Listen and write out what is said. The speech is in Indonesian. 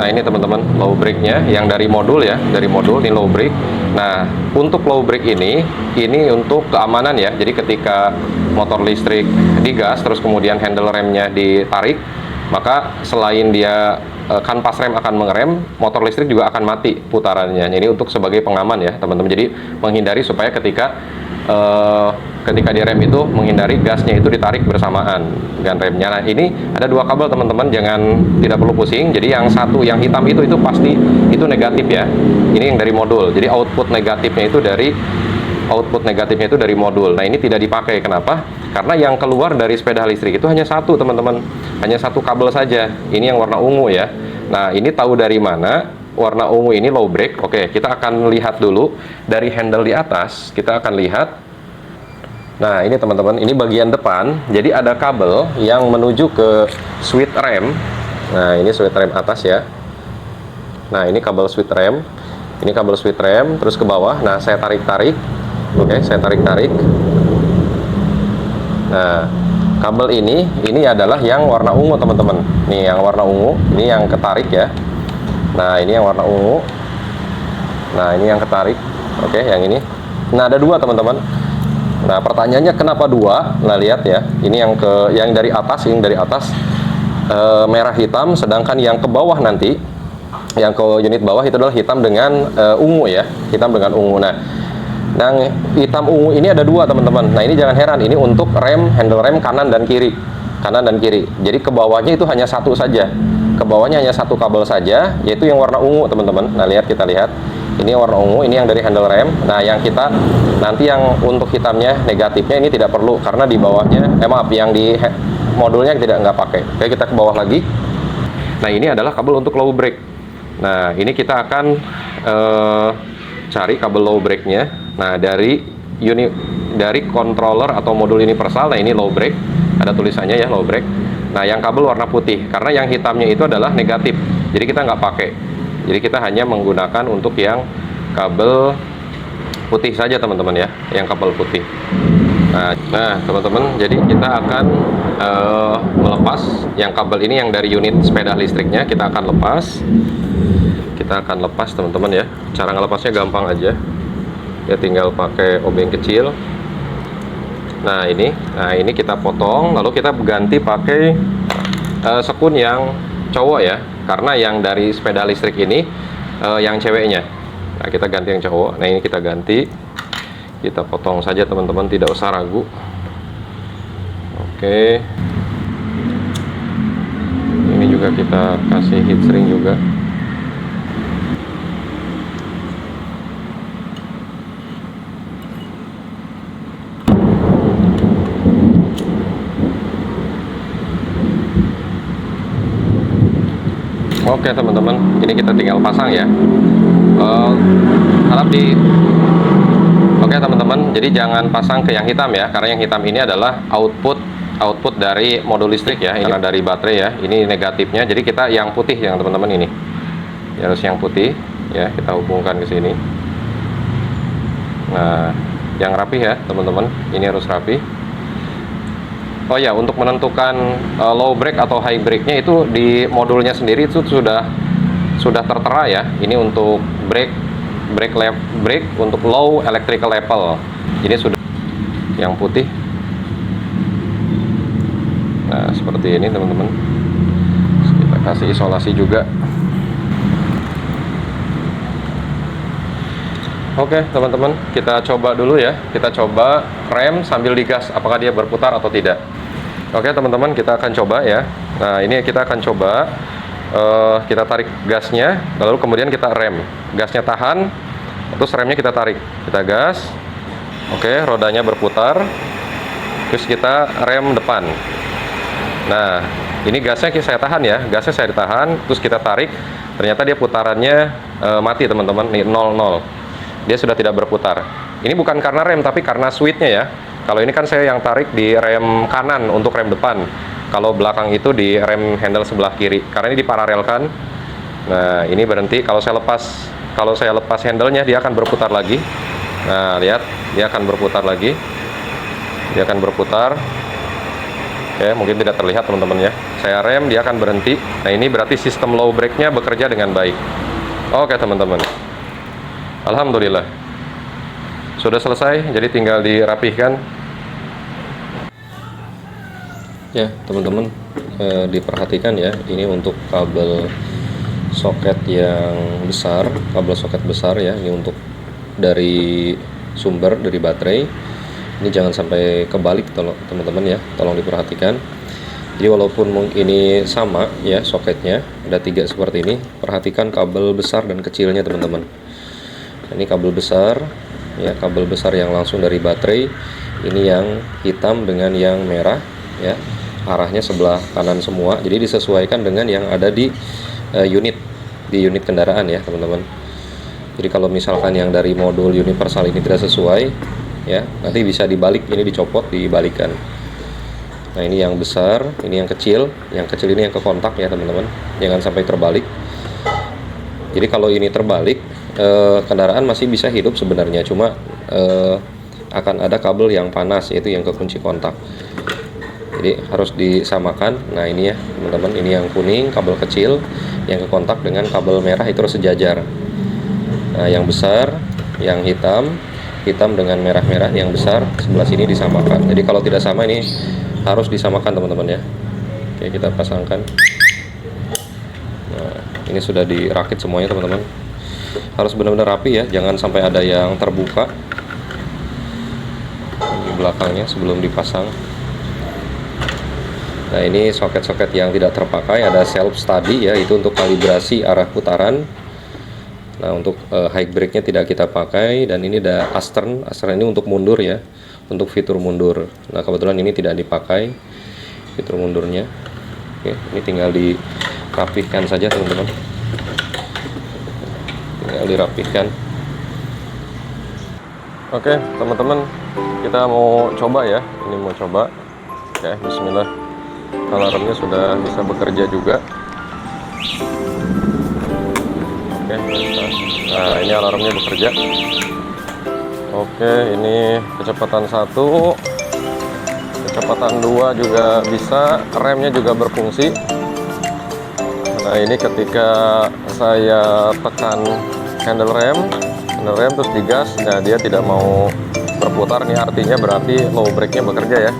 Nah ini teman-teman, low brake-nya yang dari modul ya, dari modul ini low brake. Nah untuk low brake ini untuk keamanan ya. Jadi ketika motor listrik digas terus kemudian handle remnya ditarik, maka selain dia kanvas rem akan mengerem, motor listrik juga akan mati putarannya. Jadi untuk sebagai pengaman ya teman-teman. Jadi menghindari supaya ketika di rem itu menghindari gasnya itu ditarik bersamaan dengan remnya. Nah ini ada dua kabel teman-teman, tidak perlu pusing. Jadi yang satu yang hitam itu pasti itu negatif ya. Ini yang dari modul. Jadi output negatifnya itu dari modul. Nah ini tidak dipakai. Kenapa? Karena yang keluar dari sepeda listrik itu hanya satu teman-teman, hanya satu kabel saja. Ini yang warna ungu ya. Nah ini tahu dari mana warna ungu ini low brake? Oke, kita akan lihat dulu dari handle di atas. Kita akan lihat. Nah ini teman-teman, ini bagian depan. Jadi ada kabel yang menuju ke switch rem. Nah ini switch rem atas ya. Nah ini kabel switch rem. Ini kabel switch rem terus ke bawah. Nah saya tarik-tarik. Oke, saya tarik-tarik. Nah kabel ini adalah yang warna ungu teman-teman. Nih yang warna ungu, ini yang ketarik ya. Nah ini yang warna ungu. Nah ini yang ketarik. Oke, yang ini. Nah ada dua teman-teman. Nah pertanyaannya kenapa dua? Nah lihat ya, ini yang dari atas, merah hitam, sedangkan yang ke bawah nanti, yang ke unit bawah itu adalah hitam dengan ungu ya, hitam dengan ungu. Nah yang hitam ungu ini ada dua teman-teman. Nah ini jangan heran, ini untuk handle rem kanan dan kiri. Jadi ke bawahnya itu hanya satu saja. Ke bawahnya hanya satu kabel saja, yaitu yang warna ungu teman-teman. Nah kita lihat. Ini yang warna ungu, ini yang dari handle rem. Nah yang nanti yang untuk hitamnya negatifnya ini tidak perlu karena di bawahnya, yang di modulnya nggak pakai. Oke, kita ke bawah lagi. Nah ini adalah kabel untuk low brake. Nah ini kita akan cari kabel low brake-nya. Nah dari controller atau modul universal. Nah ini low brake, ada tulisannya ya low brake. Nah yang kabel warna putih karena yang hitamnya itu adalah negatif, jadi kita nggak pakai. Jadi kita hanya menggunakan untuk yang kabel putih saja teman-teman ya, yang kabel putih. Nah teman-teman, jadi kita akan melepas yang kabel ini yang dari unit sepeda listriknya. Kita akan lepas teman-teman ya. Cara ngelepasnya gampang aja ya, tinggal pakai obeng kecil. Nah ini kita potong, lalu kita ganti pakai sekun yang cowok ya, karena yang dari sepeda listrik ini yang ceweknya. Nah kita ganti yang cowok. Nah ini kita ganti, kita potong saja teman-teman, tidak usah ragu. Oke, ini juga kita kasih heat shrink juga. Oke teman-teman, ini kita tinggal pasang ya. Oke teman-teman, jadi jangan pasang ke yang hitam ya, karena yang hitam ini adalah output dari modul listrik ya. Ini karena dari baterai ya, ini negatifnya. Jadi kita yang putih yang teman-teman ini, ya, harus yang putih ya, kita hubungkan ke sini. Nah yang rapi ya teman-teman, ini harus rapi. Oh ya, untuk menentukan low brake atau high brake-nya itu di modulnya sendiri itu sudah tertera ya. Ini untuk brake untuk low electrical level. Ini sudah yang putih. Nah, seperti ini teman-teman. Kita kasih isolasi juga. Oke teman-teman, kita coba dulu ya. Kita coba rem sambil digas, apakah dia berputar atau tidak. Oke teman-teman, kita akan coba ya. Nah ini kita akan coba, kita tarik gasnya, lalu kemudian kita rem. Gasnya tahan, terus remnya kita tarik. Kita gas. Oke, rodanya berputar. Terus kita rem depan. Nah ini gasnya saya tahan ya, gasnya saya ditahan. Terus kita tarik, ternyata dia putarannya mati teman-teman. Nih 00. Dia sudah tidak berputar. Ini bukan karena rem, tapi karena switchnya ya. Kalau ini kan saya yang tarik di rem kanan untuk rem depan. Kalau belakang itu di rem handle sebelah kiri. Karena ini diparalelkan. Nah ini berhenti. Kalau saya lepas handlenya, dia akan berputar lagi. Nah lihat, dia akan berputar lagi. Dia akan berputar. Ya, mungkin tidak terlihat teman-teman ya. Saya rem, dia akan berhenti. Nah, ini berarti sistem low brake-nya bekerja dengan baik. Oke teman-teman, alhamdulillah sudah selesai, jadi tinggal dirapihkan. Ya teman-teman, diperhatikan ya, ini untuk kabel soket yang besar, kabel soket besar ya, ini untuk dari sumber, dari baterai. Ini jangan sampai kebalik teman-teman ya, tolong diperhatikan. Jadi walaupun ini sama ya soketnya, ada 3 seperti ini, perhatikan kabel besar dan kecilnya teman-teman. Ini kabel besar ya, kabel besar yang langsung dari baterai, ini yang hitam dengan yang merah ya, arahnya sebelah kanan semua. Jadi disesuaikan dengan yang ada di unit kendaraan ya teman-teman. Jadi kalau misalkan yang dari modul universal ini tidak sesuai ya, nanti bisa dibalik, ini dicopot, dibalikan. Nah ini yang besar, ini yang kecil ini yang ke kontak ya teman-teman, jangan sampai terbalik. Jadi kalau ini terbalik, kendaraan masih bisa hidup sebenarnya, cuma akan ada kabel yang panas, yaitu yang ke kunci kontak. Jadi harus disamakan. Nah ini ya teman-teman, ini yang kuning kabel kecil yang ke kontak dengan kabel merah, itu harus sejajar. Nah yang besar, yang hitam dengan merah-merah, yang besar sebelah sini disamakan. Jadi kalau tidak sama ini harus disamakan teman-teman ya. Oke, kita pasangkan. Nah ini sudah dirakit semuanya teman-teman, harus benar-benar rapi ya, jangan sampai ada yang terbuka di belakangnya sebelum dipasang. Nah ini soket-soket yang tidak terpakai, ada self study ya, itu untuk kalibrasi arah putaran. Nah untuk high brake nya tidak kita pakai, dan ini ada Astern ini untuk mundur ya, untuk fitur mundur. Nah kebetulan ini tidak dipakai fitur mundurnya. Oke, ini tinggal dirapihkan saja teman-teman, tinggal dirapihkan. Oke teman-teman, kita mau coba ya, ini mau coba. Oke, bismillah. Alarmnya sudah bisa bekerja juga. Oke, nah ini alarmnya bekerja. Oke, ini kecepatan 1, kecepatan 2 juga bisa, remnya juga berfungsi. Nah ini ketika saya tekan handle rem terus digas, nah dia tidak mau berputar nih, artinya berarti low brake nya bekerja ya.